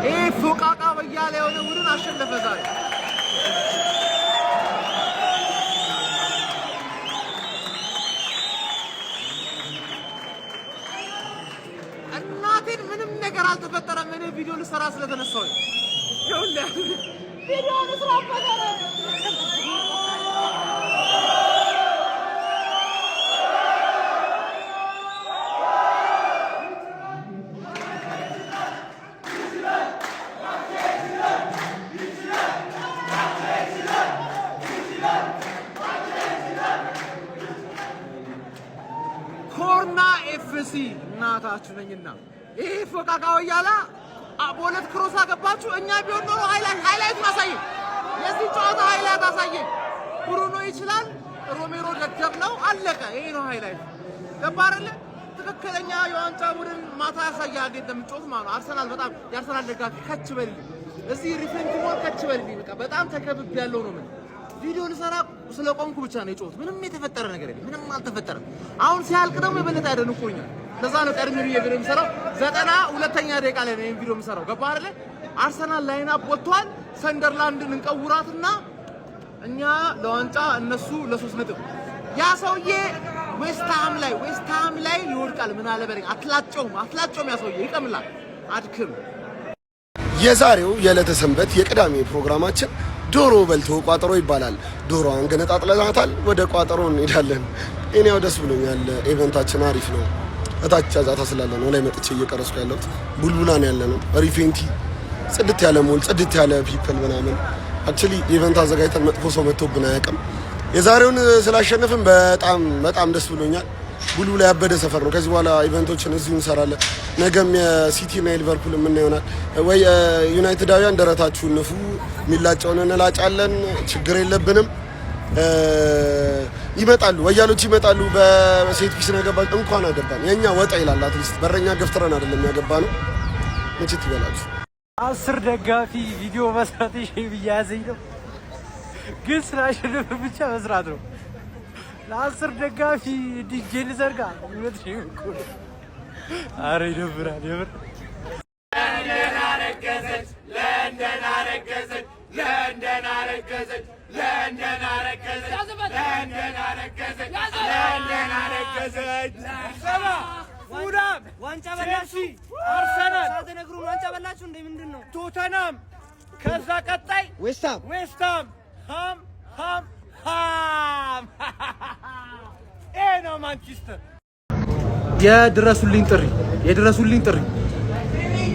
ፎቃቃ በያለ የሆነ ቡድን አሸነፈ ዛሬ። እናቴን ምንም ነገር አልተፈጠረም። እኔ ቪዲዮ ልሰራ ስለተነሳሁ ይኸውልህ ቪዲዮ ልስራ ፈጠረ ኮርና ኤፍሲ እናታችሁ ነኝና ይሄ ፎቃቃው ያላ አቦለት ክሮስ አገባችሁ። እኛ ቢሆን ኖሮ ሃይላይት ማሳየን የዚህ ጨዋታ ሃይላይት አሳየን። ብሩኖ ይችላል፣ ሮሜሮ ደደብ ነው፣ አለቀ። ይሄ ነው ሃይላይት። ገባ አይደለ? ትክክለኛ የዋንጫ ቡድን ማታ ያሳያል እንዴት እንደምትጮት ማለት ነው። አርሰናል በጣም የአርሰናል ደጋፊ ከች በልልኝ፣ እዚህ ሪፍሬንት ሞል ከች በልልኝ። በቃ በጣም ተከብብ ያለው ነው። ምን ቪዲዮ ልሰራ ስለቆምኩ ብቻ ነው የጮት። ምንም የተፈጠረ ነገር የለም፣ ምንም አልተፈጠረም። አሁን ሲያልቅ ደግሞ የበለጠ ያደንቁኛል። ለዛ ነው ቀድሜ ቪዲዮ የምሰራው 92ኛ ደቂቃ ላይ ነው ቪዲዮ የምሰራው። ገባ አይደለ? አርሰናል ላይን አፕ ወጥቷል። ሰንደርላንድን እንቀውራትና እኛ ለዋንጫ እነሱ ለ3 ነጥብ። ያ ሰውዬ ዌስትሃም ላይ ይወድቃል። ምን አለ በለኝ። አትላጨውም ያ ሰውዬ ይቀምላል። አድክም። የዛሬው የዕለተ ሰንበት የቅዳሜ ፕሮግራማችን ዶሮ በልቶ ቋጠሮ ይባላል። ዶሮዋን ገነጣጥለናታል። ወደ ቋጠሮ እንሄዳለን። እኔው ደስ ብሎኛል። ኢቨንታችን አሪፍ ነው። እታች ጫጫታ ስላለ ነው ላይ መጥቼ እየቀረስኩ ያለሁት። ቡልቡላ ነው ያለነው። ሪፌንቲ ጽድት ያለ ሞል፣ ጽድት ያለ ፒፕል ምናምን። አክቹሊ ኢቨንት አዘጋጅተን መጥፎ ሰው መጥቶብን አያውቅም። የዛሬውን ስላሸነፍን በጣም ደስ ብሎኛል። ቡልቡላ ያበደ ሰፈር ነው። ከዚህ በኋላ ኢቨንቶችን እዚሁ እንሰራለን። ነገም የሲቲ እና የሊቨርፑል ምን ይሆናል ወይ ዩናይትዳውያን ደረታችሁ ንፉ፣ ሚላጨውን እንላጫለን፣ ችግር የለብንም። ይመጣሉ፣ ወያሎች ይመጣሉ። በሴት ፒስ ነገባ እንኳን አገባን። የኛ ወጣ ይላል። አትሊስት በረኛ ገፍትረን አይደለም ያገባ ነው። መቼት ይበላችሁ 10 ደጋፊ ቪዲዮ መስራት ብያዘኝ ነው፣ ግን ስላሸነፈ ብቻ መስራት ነው። ለ10 ደጋፊ ዲጄ ልዘርጋ እውነት ነው። አረ ይደብራል የምር። ለንደን አረገዘች ዋንጫ በላችሁ። አርሰናል ሳትነግሩ ዋንጫ በላችሁ እንዴ? ምንድነው? ቶተናም፣ ከዛ ቀጣይ ዌስትሃም ሃም ነው ማንቸስተር። የድረሱልኝ ጥሪ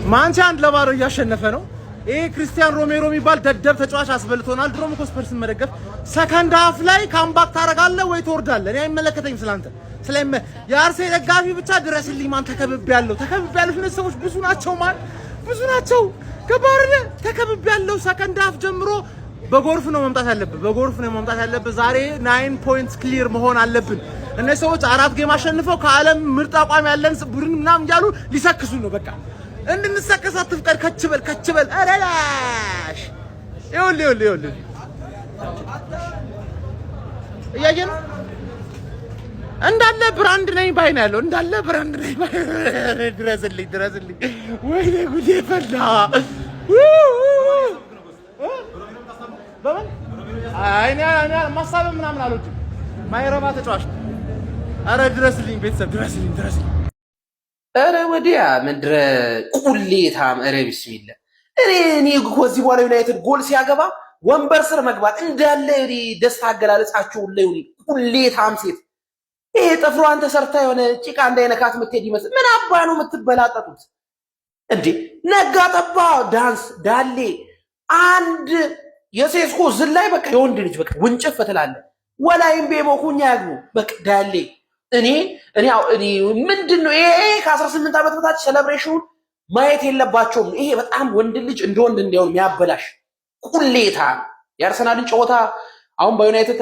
ማንቸስተር 1-0 እያሸነፈ ነው። ይሄ ክርስቲያን ሮሜሮ የሚባል ደደብ ተጫዋች አስበልቶናል። ድሮም እኮ ስፐርስን መደገፍ ሰከንድ ሃፍ ላይ ካምባክ ታረጋለህ ወይ ትወርዳለህ። እኔ አይመለከተኝም ስላንተ የአርሴ ደጋፊ ብቻ ድረስልኝ። ማን ተከብቤያለሁ። እነዚህ ሰዎች ብዙ ናቸው። ገባርነ ተከብቤያለሁ። ሰከንድ ሃፍ ጀምሮ በጎርፍ ነው መምጣት ያለብህ። ዛሬ 9 ፖይንትስ ክሊር መሆን አለብን። እነዚህ ሰዎች 4 ጌም አሸንፈው ከዓለም ምርጥ አቋም ያለን ቡድን ምናምን እያሉ ሊሰክሱ ነው። በቃ እንድንሰከስ አትፍቀድ። ከችበል አረላሽ ይኸውልህ እያየን እንዳለ ብራንድ ነኝ ባይ ነው ያለው። ድረስልኝ። ወይኔ ጉዴ ፈላ። እኔ ማሳበብ ምናምን አልወድም። ማይረባ ተጫዋች። አረ ድረስልኝ ቤተሰብ ድረስልኝ። አረ ወዲያ ምድረ ቁሌታም። አረ ቢስሚላህ። እኔ ከዚህ በኋላ ዩናይትድ ጎል ሲያገባ ወንበር ስር መግባት እንዳለ ደስታ አገላለጻቸው ላይ ቁሌታም ሴት። ይሄ ጥፍሯን ተሰርታ የሆነ ጭቃ እንዳይነካት የምትሄድ ይመስል ምን አባ ነው የምትበላጠጡት እንዴ? ነጋ ጠባ ዳንስ ዳሌ አንድ የሴስኮ ዝላይ በቃ የወንድ ልጅ በቃ ወንጭፍ ትላለህ። ወላይም ቤቦኩኛ ያግቡ በቃ ዳሌ። እኔ ምንድነው ይሄ ከ18 ዓመት በታች ሴሌብሬሽኑን ማየት የለባቸውም። ይሄ በጣም ወንድ ልጅ እንደ ወንድ እንዲሆን የሚያበላሽ ቁሌታ። የአርሰናልን ጨዋታ አሁን በዩናይትድ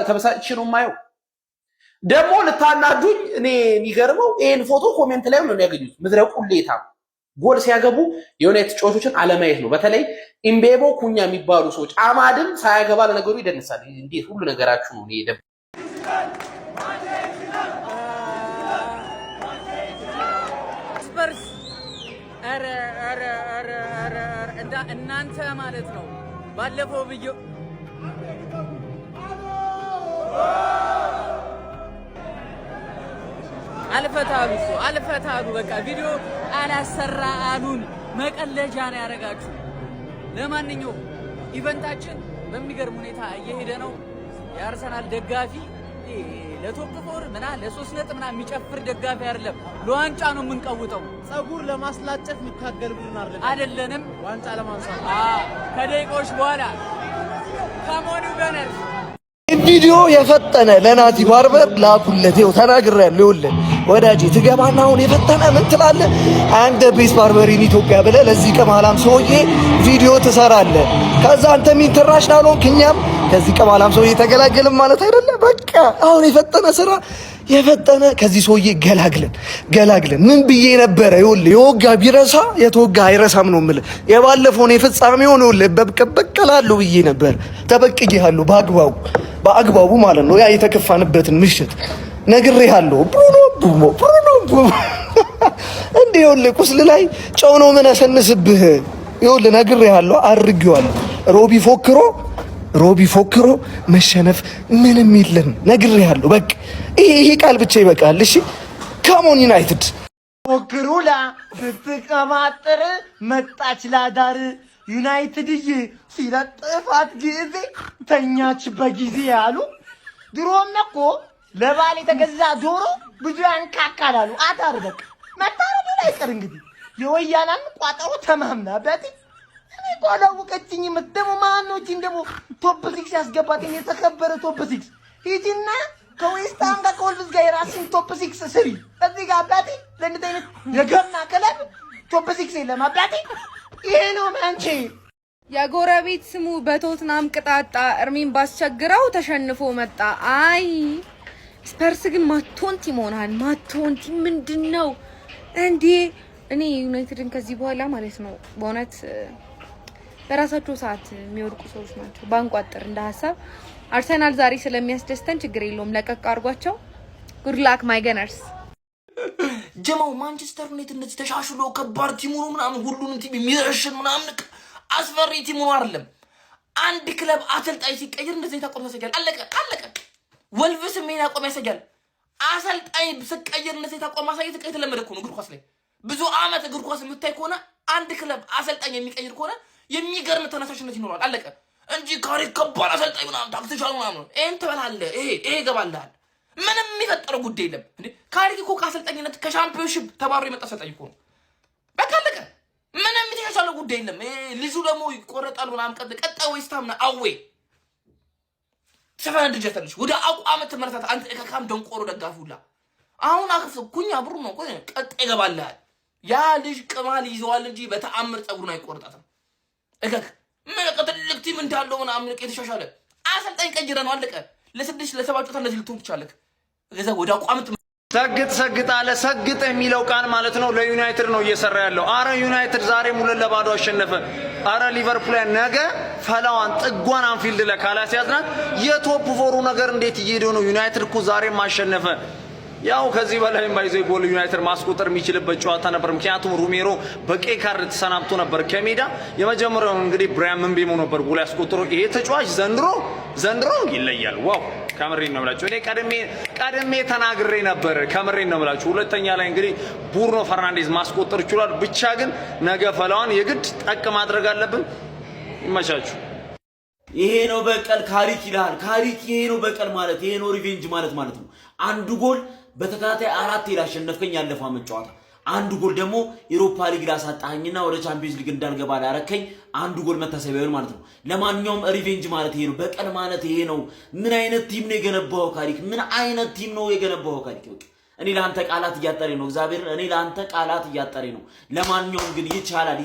ተበሳጭቼ ነው የማየው። ደግሞ ልታናዱኝ እኔ የሚገርመው ይሄን ፎቶ ኮሜንት ላይ ነው የሚያገኙት። ምድረ ቁሌታ ጎል ሲያገቡ የዩናይትድ ተጫዋቾችን አለማየት ነው። በተለይ ኢምቤሞ ኩኛ የሚባሉ ሰዎች አማድም ሳያገባ ለነገሩ ይደንሳል። እንዴት ሁሉ ነገራችሁ ነው ይሄ ስፐርስ እናንተ ማለት ነው ባለፈው ቪዲዮ አልፈታሉ በቃ ቪዲዮ አላሰራ አሉን። መቀለጃ ነው ያደረጋችሁ። ለማንኛውም ኢቨንታችን በሚገርም ሁኔታ እየሄደ ነው። የአርሰናል ደጋፊ ለቶፕ ፎር ለሶስት ነጥብ የሚጨፍር ደጋፊ አይደለም። ለዋንጫ ነው የምንቀውጠው። ጸጉር ለማስላጨት የሚታገል ቡድን አይደለንም። ዋንጫ ለማንሳት ከደቂቃዎች በኋላ ከሞኒ ገነርስ ቪዲዮ የፈጠነ ለናቲ ባርበር ላኩለት። ይኸው ተናግሬያለሁ። ይኸውልህ ወዳጄ ትገባና አሁን የፈጠነ ምን ትላለህ? አንተ ቤስ ባርበር ኢን ኢትዮጵያ ብለህ ለዚህ ቀማላም ሰውዬ ቪዲዮ ትሰራለህ። ከዛ አንተም ኢንተርናሽናል ሆንክ፣ እኛም ከዚህ ቀማላም ሰውዬ ተገላገልን ማለት አይደለም። በቃ አሁን የፈጠነ ስራ የፈጠነ ከዚህ ሰውዬ ገላግለን ምን ብዬ ነበረ? ይኸውልህ የወጋ ቢረሳ የተወጋ አይረሳም ነው የምልህ። የባለፈውን የፍጻሜውን ይኸውልህ በቀላለሁ ብዬ ነበር። ተበቅዬሃለሁ በአግባቡ ማለት ነው። ያ የተከፋንበትን ምሽት ነግሬሃለሁ። ብሩኖ እንዴ ይኸውልህ ቁስል ላይ ጨው ነው መነሰንስብህ። ይኸውልህ ነግሬሃለሁ፣ አድርጌዋለሁ። ሮቢ ፎክሮ መሸነፍ ምንም የለም። ነግሬሃለሁ። በቃ ይሄ ቃል ብቻ ይበቃል። እሺ ካሞን ዩናይትድ ፎክሩላ ስትቀማጥር መጣች ላዳር ዩናይትድዬ ሲለጥፋት ጊዜ ተኛች በጊዜ ያሉ ድሮም እኮ ለባል የተገዛ ዶሮ ብዙ ያንካካላሉ። አዳር በቃ መታረዱ ላይ ቀር እንግዲህ የወያናን ቋጠሮ ተማምናበት እኔ ቆላውቀችኝ ምትደሙ ማኖችን ደሞ ቶፕ 6 ያስገባት የተከበረ ቶፕ 6 ሂጂና ከዌስታም ጋር ከወልቭስ ጋር የራስን ቶፕ 6 ስሪ። እዚህ ጋር አባቴ ለእንደዚህ አይነት የገና ክለብ ቶፕ 6 የለም አባቴ። ይሄ ነው ማንቼ የጎረቤት ስሙ በቶትናም ቅጣጣ እርሚን ባስቸግረው ተሸንፎ መጣ። አይ ስፐርስ ግን ማቶንቲ ሆናል። ማቶንቲ ምንድነው እንዴ? እኔ ዩናይትድን ከዚህ በኋላ ማለት ነው በእውነት በራሳቸው ሰዓት የሚወድቁ ሰዎች ናቸው። ባንቋጥር እንደ ሐሳብ አርሰናል ዛሬ ስለሚያስደስተን ችግር የለውም። ለቀቅ አድርጓቸው። ጉድ ላክ ማይ ገነርስ። ጀማው ማንቸስተር ዩናይትድ እንደዚህ ተሻሽሎ ከባድ ቲም ሆኖ ምናምን ሁሉንም ቲም የሚረሽን ምናምን አስፈሪ ቲም ሆኖ አይደለም። አንድ ክለብ አሰልጣኝ ሲቀየር እንደዚህ ታቆም ያሰጋል። አለቀ። ወልቭስ ምን ያቆም ያሰጋል። አሰልጣኝ ሲቀየር እንደዚህ ታቆም ማሳየት የተለመደ እኮ ነው እግር ኳስ ላይ። ብዙ አመት እግር ኳስ የምታይ ከሆነ አንድ ክለብ አሰልጣኝ የሚቀይር ከሆነ የሚገርም ተነሳሽነት ይኖራል። አለቀ እንጂ ካሪክ ከባድ አሰልጣኝ ምናምን ታክቲሻል ምናምን ይሄን ትበላለህ። ይሄ ይገባልሃል። ምንም የሚፈጠረው ጉዳይ የለም እንዴ። ካሪክ እኮ ከአሰልጣኝነት ከሻምፒዮንሺፕ ተባሮ የመጣ አሰልጣኝ እኮ ነው። በቃ አለቀ። ምንም የተሻሻለ ጉዳይ የለም። ልጁ ደግሞ ይቆረጣል ምናምን ቀጣይ ዌስትሃም ነው አዌ ሰፈን ድጀተልሽ ወደ አቋም ተመለሳት። አንተ ከካም ደንቆሮ ደጋፊውላ አሁን አክፍ ኩኛ ብሩ ነው ቆይ ቀጣይ ይገባልሃል። ያ ልጅ ቅማል ይዘዋል እንጂ በተአምር ጸጉሩን አይቆርጣትም። ምን ቀጥልክ ቲም እንዳለው ምናምን የተሻሻለ አሰልጣኝ ቀይረ ነው አለቀ። ለስድስት ለሰባት ጨዋታ እንደዚህ ልትሆን ትችላለህ። ከዛ ወደ አቋም ሰግጥ አለ። ሰግጥ የሚለው ቃል ማለት ነው ለዩናይትድ ነው እየሰራ ያለው። አረ ዩናይትድ ዛሬ ሙሉ ለባዶ አሸነፈ። አረ ሊቨርፑል ነገ ፈላዋን ጥጓን አንፊልድ ላይ ካላስያዝናት የቶፕ ፎሩ ነገር እንዴት እየሄደ ነው? ዩናይትድ እኮ ዛሬም አሸነፈ። ያው ከዚህ በላይ ማይዘይ ጎል ዩናይትድ ማስቆጠር የሚችልበት ጨዋታ ነበር። ምክንያቱም ሩሜሮ በቀይ ካርድ ተሰናብቶ ነበር ከሜዳ። የመጀመሪያው እንግዲህ ብራያን ምንቤሞ ነበር ጎል ያስቆጠረው። ይሄ ተጫዋች ዘንድሮ ይለያል። ዋው ከምሬን ነው የምላችሁ። እኔ ቀድሜ ተናግሬ ነበር። ከምሬን ነው የምላችሁ። ሁለተኛ ላይ እንግዲህ ቡርኖ ፈርናንዴዝ ማስቆጠር ይችላል። ብቻ ግን ነገ ፈላዋን የግድ ጠቅ ማድረግ አለብን። ይመቻችሁ። ይሄ ነው በቀል ካሪክ ይላል። ካሪክ ይሄ ነው በቀል ማለት ይሄ ነው ሪቬንጅ ማለት ነው። አንዱ ጎል በተከታታይ 4 ያሸነፍከኝ ያለፈው አመት ጨዋታ፣ አንዱ ጎል ደግሞ ዩሮፓ ሊግ ላሳጣኸኝና ወደ ቻምፒየንስ ሊግ እንዳልገባ ያረከኝ አንዱ ጎል መታሰቢያውን ማለት ነው። ለማንኛውም ሪቬንጅ ማለት ይሄ ነው፣ በቀል ማለት ይሄ ነው። ምን አይነት ቲም ነው የገነባው ካሪክ? ምን አይነት ቲም ነው የገነባው ካሪክ? በቃ እኔ ለአንተ ቃላት እያጠረኝ ነው። እግዚአብሔር እኔ ለአንተ ቃላት እያጠረኝ ነው። ለማንኛውም ግን ይቻላል።